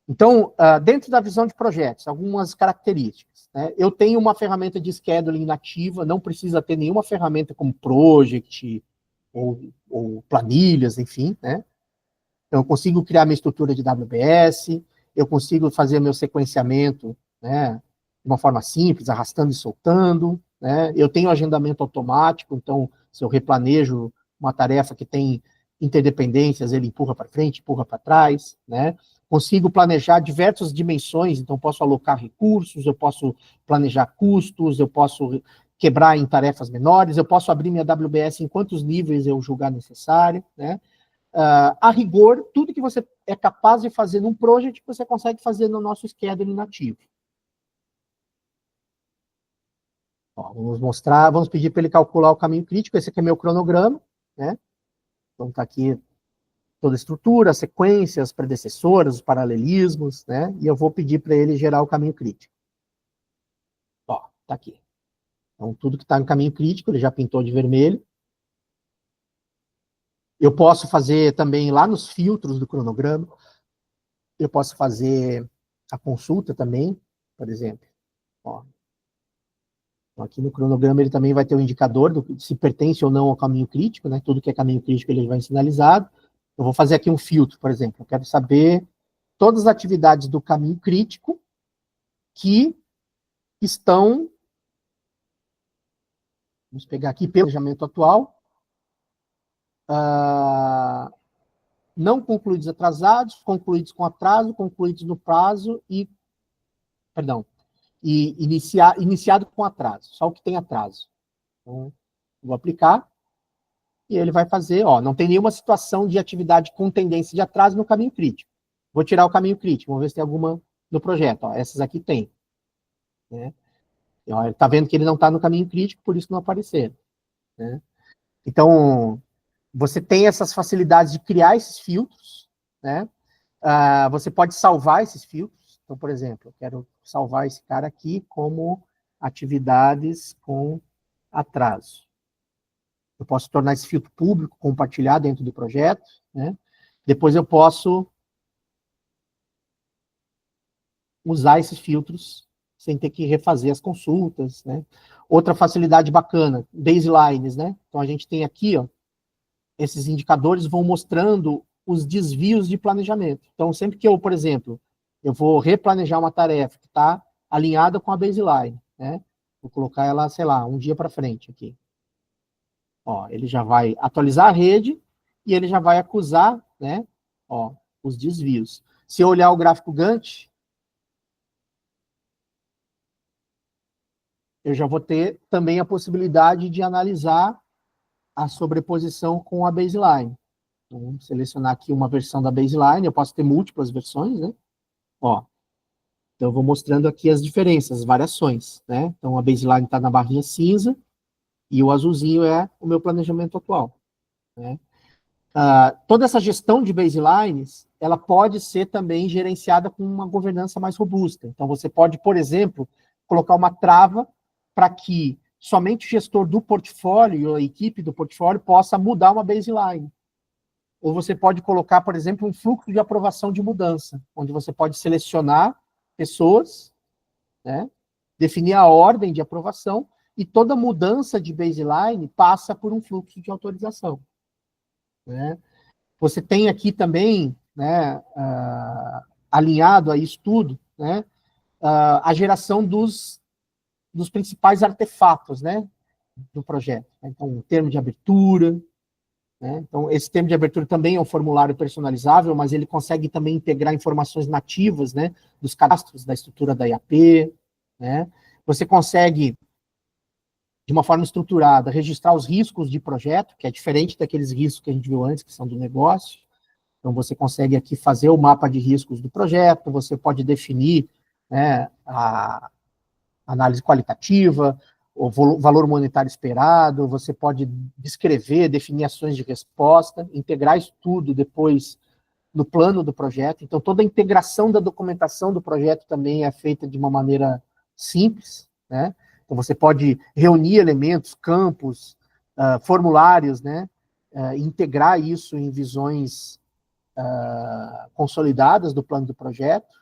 Então, dentro da visão de projetos, algumas características. Né? Eu tenho uma ferramenta de scheduling nativa, não precisa ter nenhuma ferramenta como Project ou planilhas, enfim. Né? Então, eu consigo criar minha estrutura de WBS, eu consigo fazer meu sequenciamento, né, de uma forma simples, arrastando e soltando. Né? Eu tenho agendamento automático, então, se eu replanejo uma tarefa que tem interdependências, ele empurra para frente, empurra para trás. Né? Consigo planejar diversas dimensões, então posso alocar recursos, eu posso planejar custos, eu posso quebrar em tarefas menores, eu posso abrir minha WBS em quantos níveis eu julgar necessário. Né? A rigor, tudo que você é capaz de fazer num project, você consegue fazer no nosso scheduling nativo. Ó, vamos pedir para ele calcular o caminho crítico, esse aqui é meu cronograma, né? Então tá aqui toda a estrutura, sequências, predecessoras, os paralelismos, né? E eu vou pedir para ele gerar o caminho crítico. Ó, tá aqui. Então tudo que está no caminho crítico, ele já pintou de vermelho. Eu posso fazer também lá nos filtros do cronograma, eu posso fazer a consulta também, por exemplo. Ó. Então, aqui no cronograma ele também vai ter o indicador do se pertence ou não ao caminho crítico, né? Tudo que é caminho crítico ele vai sinalizado. Eu vou fazer aqui um filtro, por exemplo. Eu quero saber todas as atividades do caminho crítico que estão, vamos pegar aqui pelo planejamento atual, não concluídos atrasados, concluídos com atraso, concluídos no prazo e iniciado com atraso, só o que tem atraso. Então, vou aplicar, e ele vai fazer, ó, não tem nenhuma situação de atividade com tendência de atraso no caminho crítico. Vou tirar o caminho crítico, vamos ver se tem alguma no projeto. Ó, essas aqui tem. Né? Ó, ele tá vendo que ele não está no caminho crítico, por isso não apareceram. Né? Então, você tem essas facilidades de criar esses filtros, né? Você pode salvar esses filtros. Então, por exemplo, eu quero salvar esse cara aqui como atividades com atraso. Eu posso tornar esse filtro público, compartilhar dentro do projeto. Né? Depois eu posso usar esses filtros sem ter que refazer as consultas, né? Outra facilidade bacana, baselines, né? Então, a gente tem aqui, ó, esses indicadores vão mostrando os desvios de planejamento. Então, sempre que eu, por exemplo, eu vou replanejar uma tarefa que está alinhada com a baseline, né? Vou colocar ela, sei lá, um dia para frente aqui. Ó, ele já vai atualizar a rede e ele já vai acusar, né? Ó, os desvios. Se eu olhar o gráfico Gantt, eu já vou ter também a possibilidade de analisar a sobreposição com a baseline. Então, vamos selecionar aqui uma versão da baseline, eu posso ter múltiplas versões, né? Ó, então eu vou mostrando aqui as diferenças, as variações, né? Então a baseline está na barrinha cinza e o azulzinho é o meu planejamento atual, né? Toda essa gestão de baselines, ela pode ser também gerenciada com uma governança mais robusta. Então você pode, por exemplo, colocar uma trava para que somente o gestor do portfólio, a equipe do portfólio, possa mudar uma baseline. Ou você pode colocar, por exemplo, um fluxo de aprovação de mudança, onde você pode selecionar pessoas, né, definir a ordem de aprovação, e toda mudança de baseline passa por um fluxo de autorização, né? Você tem aqui também, né, alinhado a isso tudo, né, a geração dos principais artefatos, né, do projeto. Então, o termo de abertura, né? Então, esse termo de abertura também é um formulário personalizável, mas ele consegue também integrar informações nativas, né, dos cadastros da estrutura da IAP, né? Você consegue, de uma forma estruturada, registrar os riscos de projeto, que é diferente daqueles riscos que a gente viu antes, que são do negócio. Então, você consegue aqui fazer o mapa de riscos do projeto, você pode definir, né, a análise qualitativa, o valor monetário esperado, você pode descrever, definir ações de resposta, integrar isso tudo depois no plano do projeto. Então, toda a integração da documentação do projeto também é feita de uma maneira simples, né? Então, você pode reunir elementos, campos, formulários, né? Integrar isso em visões consolidadas do plano do projeto,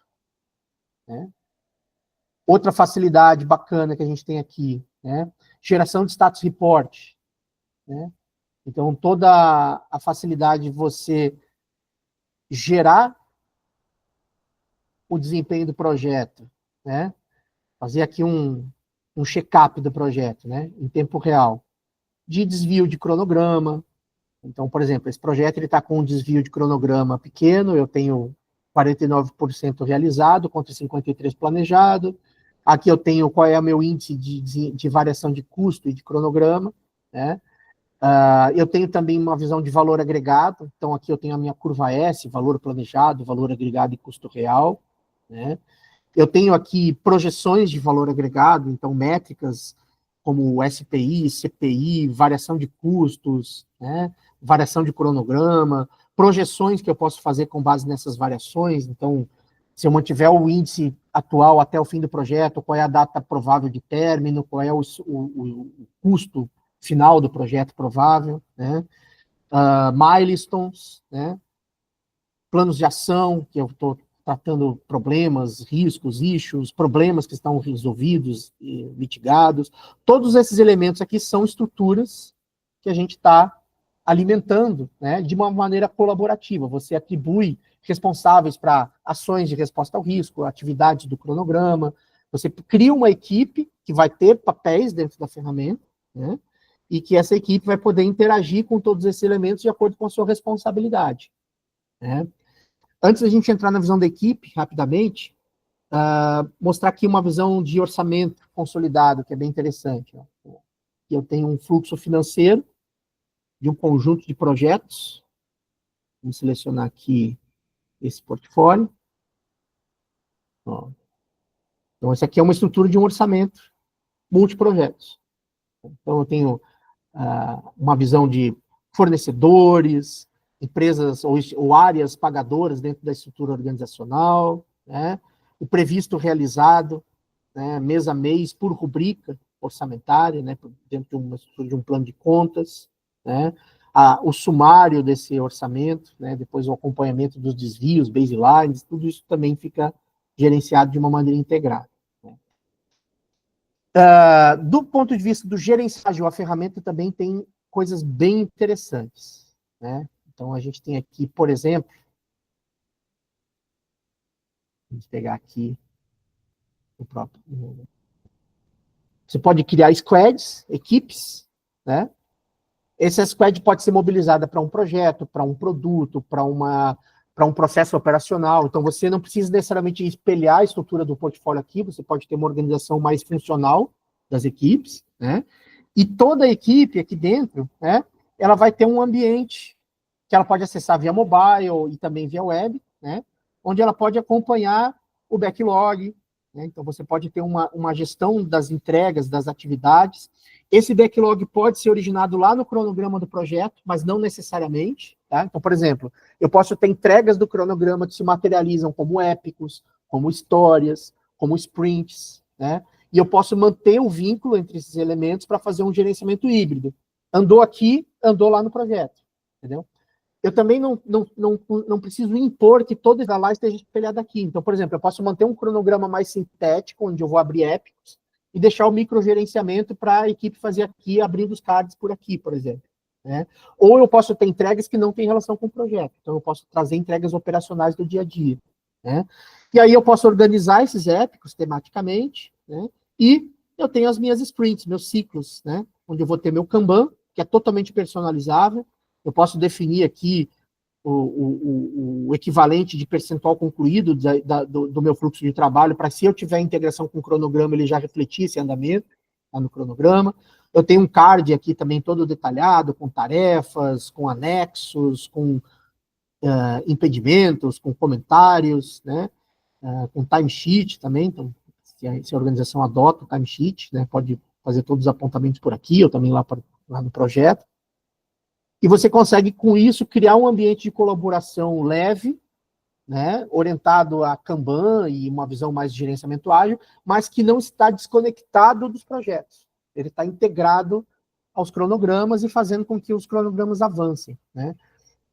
né? Outra facilidade bacana que a gente tem aqui, né? Geração de status report, né? Então, toda a facilidade de você gerar o desempenho do projeto, né? Fazer aqui um check-up do projeto, né? Em tempo real. De desvio de cronograma. Então, por exemplo, esse projeto está com um desvio de cronograma pequeno, eu tenho 49% realizado contra 53% planejado. Aqui eu tenho qual é o meu índice de variação de custo e de cronograma, né? Eu tenho também uma visão de valor agregado, então aqui eu tenho a minha curva S, valor planejado, valor agregado e custo real, né? Eu tenho aqui projeções de valor agregado, então métricas como SPI, CPI, variação de custos, né? Variação de cronograma, projeções que eu posso fazer com base nessas variações. Então, se eu mantiver o índice atual até o fim do projeto, qual é a data provável de término, qual é o custo final do projeto provável, né? Milestones, né? Planos de ação, que eu estou tratando problemas, riscos, issues, problemas que estão resolvidos e mitigados. Todos esses elementos aqui são estruturas que a gente está alimentando, né, de uma maneira colaborativa. Você atribui responsáveis para ações de resposta ao risco, atividades do cronograma, você cria uma equipe que vai ter papéis dentro da ferramenta, né, e que essa equipe vai poder interagir com todos esses elementos de acordo com a sua responsabilidade, né. Antes da gente entrar na visão da equipe, rapidamente, mostrar aqui uma visão de orçamento consolidado, que é bem interessante. Ó. Eu tenho um fluxo financeiro de um conjunto de projetos. Vamos selecionar aqui esse portfólio. Ó. Então, essa aqui é uma estrutura de um orçamento multiprojetos. Então, eu tenho uma visão de fornecedores, empresas ou áreas pagadoras dentro da estrutura organizacional, né? O previsto realizado, né, mês a mês, por rubrica orçamentária, né, dentro de uma estrutura de um plano de contas, né? O sumário desse orçamento, né, depois o acompanhamento dos desvios, baselines, tudo isso também fica gerenciado de uma maneira integrada, né? Do ponto de vista do gerenciagem, a ferramenta também tem coisas bem interessantes, né? Então, a gente tem aqui, por exemplo, vamos pegar aqui o próprio. Você pode criar squads, equipes, né? Essa squad pode ser mobilizada para um projeto, para um produto, para um processo operacional. Então, você não precisa necessariamente espelhar a estrutura do portfólio aqui, você pode ter uma organização mais funcional das equipes, né? E toda a equipe aqui dentro, né, ela vai ter um ambiente que ela pode acessar via mobile e também via web, né, onde ela pode acompanhar o backlog, né, então você pode ter uma gestão das entregas, das atividades. Esse backlog pode ser originado lá no cronograma do projeto, mas não necessariamente, tá? Então, por exemplo, eu posso ter entregas do cronograma que se materializam como épicos, como histórias, como sprints, né? E eu posso manter o vínculo entre esses elementos para fazer um gerenciamento híbrido. Andou aqui, andou lá no projeto, entendeu? Eu também não preciso impor que toda a lá esteja espelhada aqui. Então, por exemplo, eu posso manter um cronograma mais sintético, onde eu vou abrir épicos, e deixar o microgerenciamento para a equipe fazer aqui, abrindo os cards por aqui, por exemplo. Né? Ou eu posso ter entregas que não têm relação com o projeto. Então, eu posso trazer entregas operacionais do dia a dia. Né? E aí eu posso organizar esses épicos tematicamente, né? E eu tenho as minhas sprints, meus ciclos, né? Onde eu vou ter meu Kanban, que é totalmente personalizável. Eu posso definir aqui o equivalente de percentual concluído do meu fluxo de trabalho, para se eu tiver integração com o cronograma, ele já refletir esse andamento tá, no cronograma. Eu tenho um card aqui também todo detalhado, com tarefas, com anexos, com impedimentos, com comentários, né? Com timesheet também, então, se a organização adota o timesheet, né, pode fazer todos os apontamentos por aqui, ou também lá no projeto. E você consegue, com isso, criar um ambiente de colaboração leve, né, orientado a Kanban e uma visão mais de gerenciamento ágil, mas que não está desconectado dos projetos. Ele está integrado aos cronogramas e fazendo com que os cronogramas avancem, né?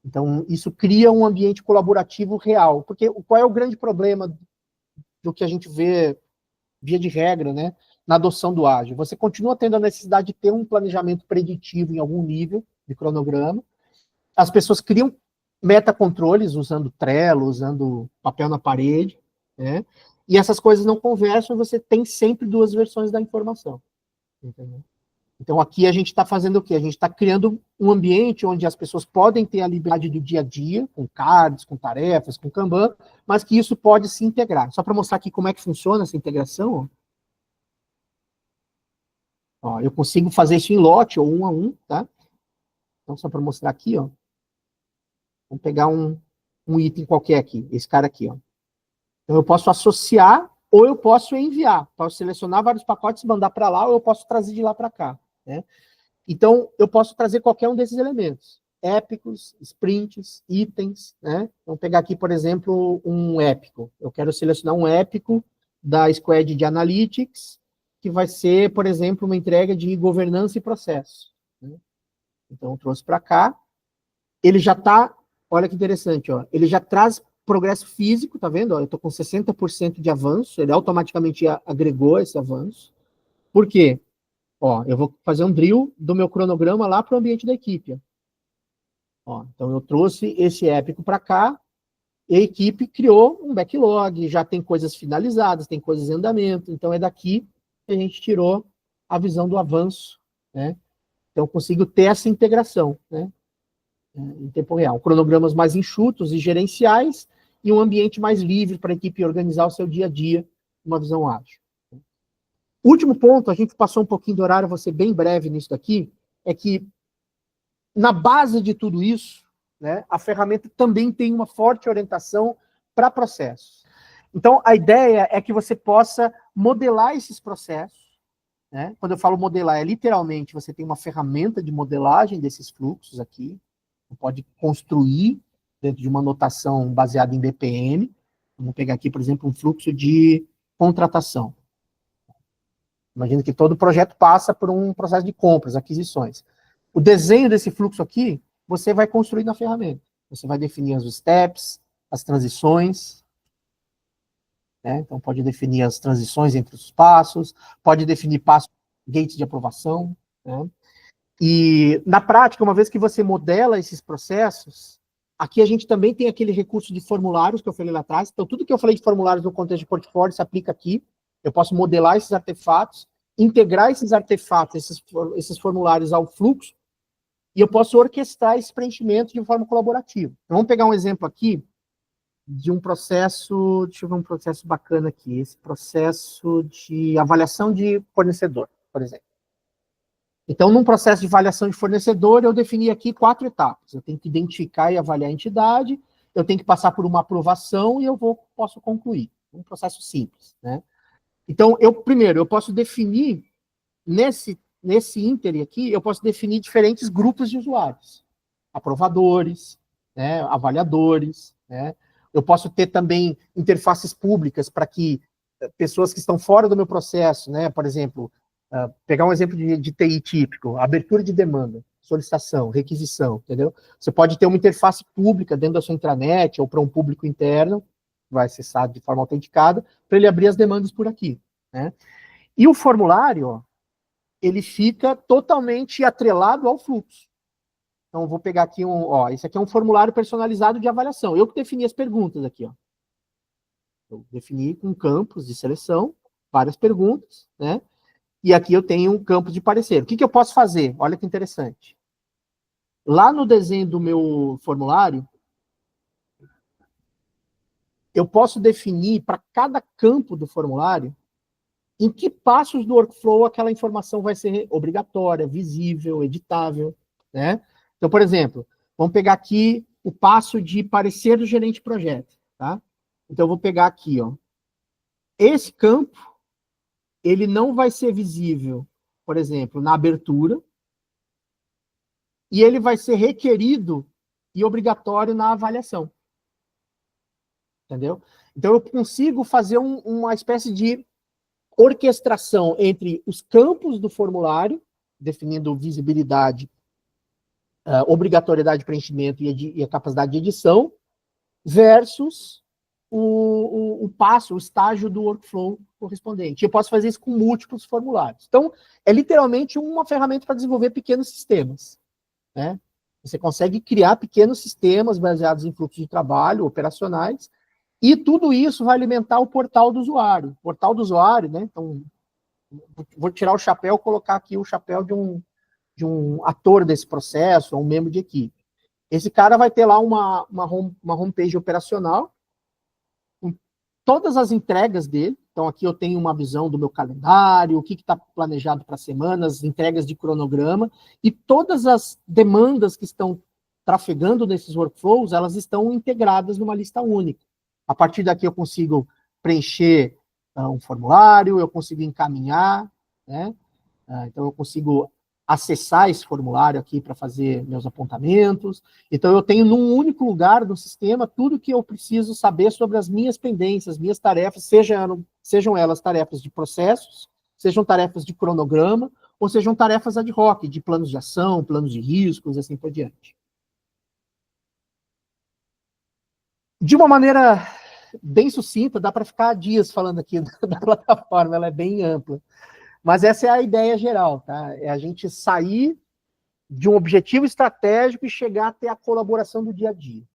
Então, isso cria um ambiente colaborativo real. Porque qual é o grande problema do que a gente vê, via de regra, né, na adoção do ágil? Você continua tendo a necessidade de ter um planejamento preditivo em algum nível de cronograma. As pessoas criam metacontroles usando Trello, usando papel na parede, né? E essas coisas não conversam, você tem sempre duas versões da informação. Entendeu? Então, aqui a gente está fazendo o quê? A gente está criando um ambiente onde as pessoas podem ter a liberdade do dia a dia, com cards, com tarefas, com Kanban, mas que isso pode se integrar. Só para mostrar aqui como é que funciona essa integração, ó, eu consigo fazer isso em lote, ou um a um, tá? Então, só para mostrar aqui, ó. Vamos pegar um item qualquer aqui, esse cara aqui, ó. Então, eu posso associar ou eu posso enviar. Posso selecionar vários pacotes, mandar para lá, ou eu posso trazer de lá para cá, né? Então, eu posso trazer qualquer um desses elementos. Épicos, sprints, itens, né? Vamos pegar aqui, por exemplo, um épico. Eu quero selecionar um épico da squad de Analytics, que vai ser, por exemplo, uma entrega de governança e processo. Né? Então, eu trouxe para cá. Ele já está, olha que interessante, ó, ele já traz progresso físico, tá vendo? Ó, eu estou com 60% de avanço, ele automaticamente agregou esse avanço. Por quê? Ó, eu vou fazer um drill do meu cronograma lá para o ambiente da equipe. Ó, então, eu trouxe esse épico para cá, e a equipe criou um backlog, já tem coisas finalizadas, tem coisas em andamento, então é daqui que a gente tirou a visão do avanço, né? Então, eu consigo ter essa integração, né? Em tempo real. Cronogramas mais enxutos e gerenciais e um ambiente mais livre para a equipe organizar o seu dia a dia, uma visão ágil. Último ponto, a gente passou um pouquinho do horário, vou ser bem breve nisso daqui, é que na base de tudo isso, né, a ferramenta também tem uma forte orientação para processos. Então, a ideia é que você possa modelar esses processos, né? Quando eu falo modelar, é literalmente você tem uma ferramenta de modelagem desses fluxos aqui, você pode construir dentro de uma notação baseada em BPM. Vamos pegar aqui, por exemplo, um fluxo de contratação. Imagina que todo projeto passa por um processo de compras, aquisições. O desenho desse fluxo aqui, você vai construir na ferramenta. Você vai definir os steps, as transições. né? Então, pode definir as transições entre os passos, pode definir passos, gates de aprovação, né? E, na prática, uma vez que você modela esses processos, aqui a gente também tem aquele recurso de formulários que eu falei lá atrás. Então, tudo que eu falei de formulários no contexto de portfólio se aplica aqui. Eu posso modelar esses artefatos, integrar esses artefatos, esses formulários ao fluxo, e eu posso orquestrar esse preenchimento de forma colaborativa. Então, vamos pegar um exemplo aqui de um processo, deixa eu ver um processo bacana aqui, esse processo de avaliação de fornecedor, por exemplo. Então, num processo de avaliação de fornecedor, eu defini aqui 4 etapas. Eu tenho que identificar e avaliar a entidade, eu tenho que passar por uma aprovação e posso concluir. Um processo simples, né? Então, primeiro, eu posso definir, nesse ínterim aqui, eu posso definir diferentes grupos de usuários. Aprovadores, né, avaliadores, né? Eu posso ter também interfaces públicas para que pessoas que estão fora do meu processo, né, por exemplo, pegar um exemplo de TI típico, abertura de demanda, solicitação, requisição, entendeu? Você pode ter uma interface pública dentro da sua intranet ou para um público interno, vai acessar de forma autenticada, para ele abrir as demandas por aqui, né? E o formulário, ó, ele fica totalmente atrelado ao fluxo. Então, vou pegar aqui esse aqui é um formulário personalizado de avaliação. Eu que defini as perguntas aqui, ó. Eu defini com campos de seleção, várias perguntas, né? E aqui eu tenho um campo de parecer. O que eu posso fazer? Olha que interessante. Lá no desenho do meu formulário, eu posso definir para cada campo do formulário em que passos do workflow aquela informação vai ser obrigatória, visível, editável, né? Então, por exemplo, vamos pegar aqui o passo de parecer do gerente de projeto, tá? Então, eu vou pegar aqui, ó. Esse campo, ele não vai ser visível, por exemplo, na abertura, e ele vai ser requerido e obrigatório na avaliação. Entendeu? Então, eu consigo fazer uma espécie de orquestração entre os campos do formulário, definindo visibilidade, obrigatoriedade de preenchimento e a capacidade de edição, versus o passo, o estágio do workflow correspondente. Eu posso fazer isso com múltiplos formulários. Então, é literalmente uma ferramenta para desenvolver pequenos sistemas, né? Você consegue criar pequenos sistemas baseados em fluxos de trabalho, operacionais, e tudo isso vai alimentar o portal do usuário. O portal do usuário, né? Então, vou tirar o chapéu e colocar aqui o chapéu de um ator desse processo, ou um membro de equipe. Esse cara vai ter lá uma homepage operacional, com todas as entregas dele. Então, aqui eu tenho uma visão do meu calendário, o que está planejado para a semana, as entregas de cronograma, e todas as demandas que estão trafegando nesses workflows, elas estão integradas numa lista única. A partir daqui eu consigo preencher um formulário, eu consigo encaminhar, né? Então eu consigo acessar esse formulário aqui para fazer meus apontamentos. Então eu tenho num único lugar do sistema tudo que eu preciso saber sobre as minhas pendências, minhas tarefas, sejam elas tarefas de processos, sejam tarefas de cronograma, ou sejam tarefas ad hoc, de planos de ação, planos de riscos, assim por diante. De uma maneira bem sucinta, dá para ficar dias falando aqui da plataforma, ela é bem ampla. Mas essa é a ideia geral, tá? É a gente sair de um objetivo estratégico e chegar até a colaboração do dia a dia.